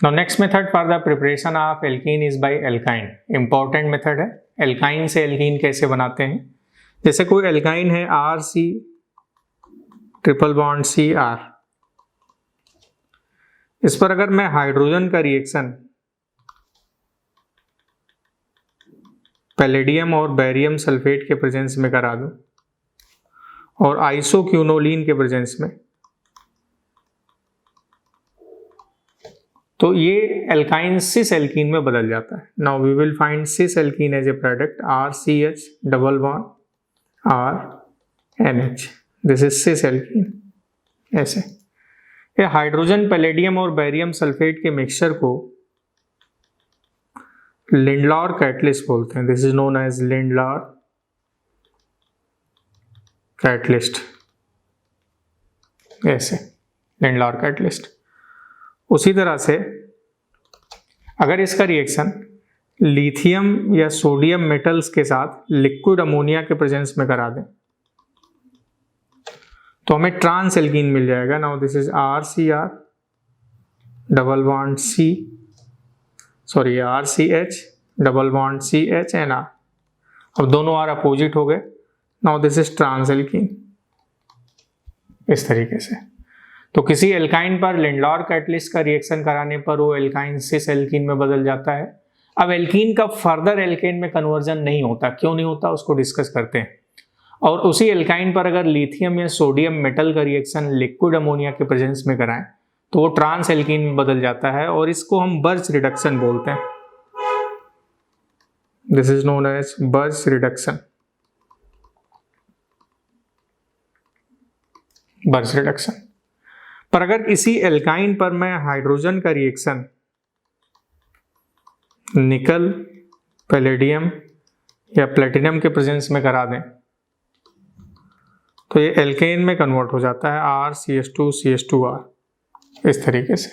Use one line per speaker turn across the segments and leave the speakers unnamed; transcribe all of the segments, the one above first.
Now next method for the preparation of alkene is by alkyne. Important method है, alkyne से alkene कैसे बनाते हैं। जैसे कोई alkyne है RC ट्रिपल बॉन्ड CR, इस पर अगर मैं हाइड्रोजन का रिएक्शन पैलेडियम और बेरियम सल्फेट के प्रेजेंस में करा दूं और आइसोक्यूनोलिन के प्रेजेंस में, तो ये एल्काइन सिस एल्कीन में बदल जाता है। Now we will find cis alkene as a product RCH double bond RNH, this is cis alkene. ऐसे ये हाइड्रोजन पैलेडियम और बेरियम सल्फेट के मिक्सचर को लिंडलॉर कैटलिस्ट बोलते हैं। This is known as Lindlar catalyst. ऐसे लिंडलॉर कैटलिस्ट। उसी तरह से अगर इसका रिएक्शन लिथियम या सोडियम मेटल्स के साथ लिक्विड अमोनिया के प्रेजेंस में करा दें तो हमें ट्रांस एल्कीन मिल जाएगा। Now this is RCR double bond RCH double bond CH and R। अब दोनों R अपोजिट हो गए। Now this is trans alkene. इस तरीके से तो किसी एल्काइन पर लिंडलॉर कैटलिस्ट का रिएक्शन कराने पर वो एल्काइन सिस एल्कीन में बदल जाता है। अब एल्कीन का फर्दर एल्केन में कन्वर्जन नहीं होता, क्यों नहीं होता उसको डिस्कस करते हैं। और उसी एल्काइन पर अगर लिथियम या सोडियम मेटल का रिएक्शन लिक्विड अमोनिया के प्रेजेंस में कराएं तो वो ट्रांस एल्कीन में बदल जाता है और इसको हम बर्च रिडक्शन बोलते हैं। This is known as Birch reduction. Birch reduction. पर अगर इसी एल्काइन पर मैं हाइड्रोजन का रिएक्शन निकल, पैलेडियम या प्लेटिनम के प्रेजेंस में करा दें तो ये एल्केन में कन्वर्ट हो जाता है RCH2CH2R। इस तरीके से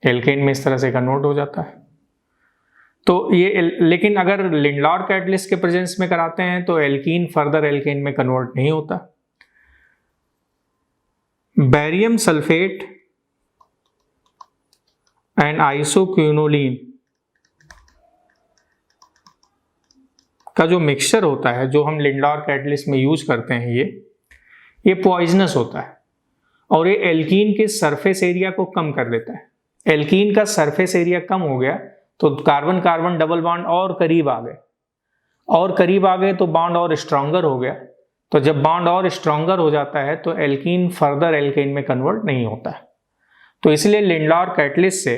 एल्केन में इस तरह से कन्वर्ट हो जाता है। तो ये लेकिन अगर लिंडलॉर कैटलिस्ट के प्रेजेंस में कराते हैं तो एल्कीन फर्दर एल्केन में कन्वर्ट नहीं होता। बेरियम सल्फेट एंड आइसोक्यूनोलिन का जो मिक्सचर होता है जो हम लिंडलॉर कैटलिस्ट में यूज करते हैं ये पॉइजनस होता है और ये एल्कीन के सरफेस एरिया को कम कर देता है। एल्कीन का सरफेस एरिया कम हो गया तो कार्बन कार्बन डबल बॉन्ड और करीब आ गए तो बॉन्ड और स्ट्रॉन्गर हो गया। तो जब बॉन्ड और स्ट्रॉन्गर हो जाता है तो एल्कीन फर्दर एल्केन में कन्वर्ट नहीं होता। तो इसलिए लिंडलॉर कैटलिस्ट से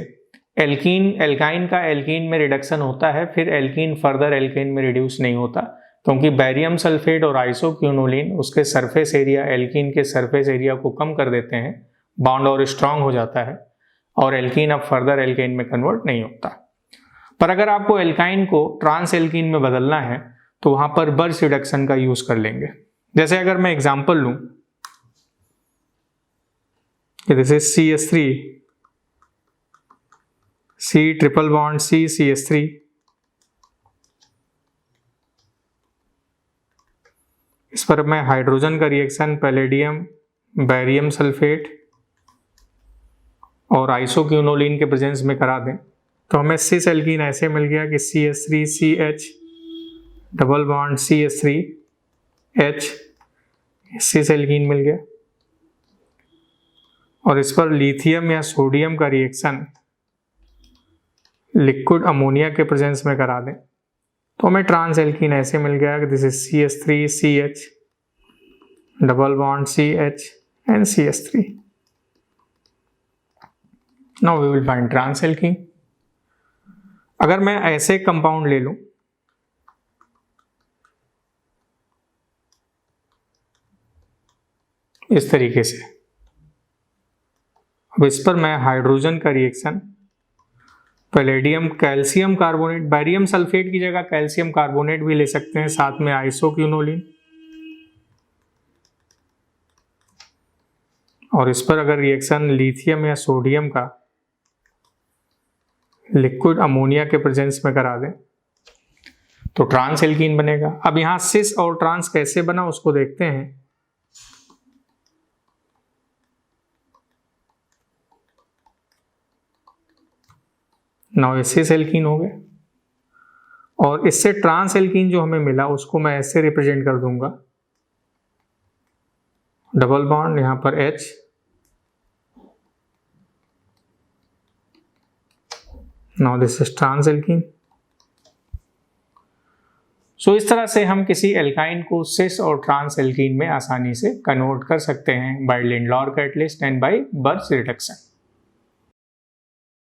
एल्काइन का एल्कीन में रिडक्शन होता है, फिर एल्कीन फर्दर एल्केन में रिड्यूस नहीं होता क्योंकि बेरियम सल्फेट और आइसोक्यूनोलिन उसके सरफेस एरिया, एल्कीन के सरफेस एरिया को कम कर देते हैं, बॉन्ड और स्ट्रांग हो जाता है और एल्कीन अब फर्दर एल्केन में कन्वर्ट नहीं होता। पर अगर आपको एल्काइन को ट्रांस एल्कीन में बदलना है तो वहां पर बर्च रिडक्शन का यूज कर लेंगे। जैसे अगर मैं एग्जांपल लूं, this is CH3 C triple bond CH3, इस पर मैं हाइड्रोजन का रिएक्शन पैलेडियम, बेरियम सल्फेट और आइसोक्यूनोलिन के प्रेजेंस में करा दें तो हमें सिस एल्कीन ऐसे मिल गया कि CH3CH double bond CH3H, cis alkene मिल गया। और इस पर लिथियम या सोडियम का रिएक्शन लिक्विड अमोनिया के प्रेजेंस में करा दें तो हमें ट्रांस एल्कीन ऐसे मिल गया कि this is CH3CH double bond CH and CH3। Now we will find trans alkene. अगर मैं ऐसे कंपाउंड ले लूं, इस तरीके से, अब इस पर मैं हाइड्रोजन का reaction palladium calcium carbonate, barium sulphate की जगह कैल्शियम कार्बोनेट भी ले सकते हैं, साथ में आइसोक्यूनोलिन, और इस पर अगर रिएक्शन लिथियम या सोडियम का लिक्विड अमोनिया के प्रेजेंस में करा दें तो ट्रांस एल्कीन बनेगा। अब यहां सिस और ट्रांस कैसे बना उसको देखते हैं। नाउ ये सिस एल्कीन हो गए, और इससे ट्रांस एल्कीन जो हमें मिला उसको मैं ऐसे रिप्रेजेंट कर दूंगा, डबल बॉन्ड यहां पर H, now this is trans alkene. So इस तरह से हम किसी एल्काइन को सिस और ट्रांस एल्कीन में आसानी से कन्वर्ट कर सकते हैं by Lindlar catalyst and by Birch reduction.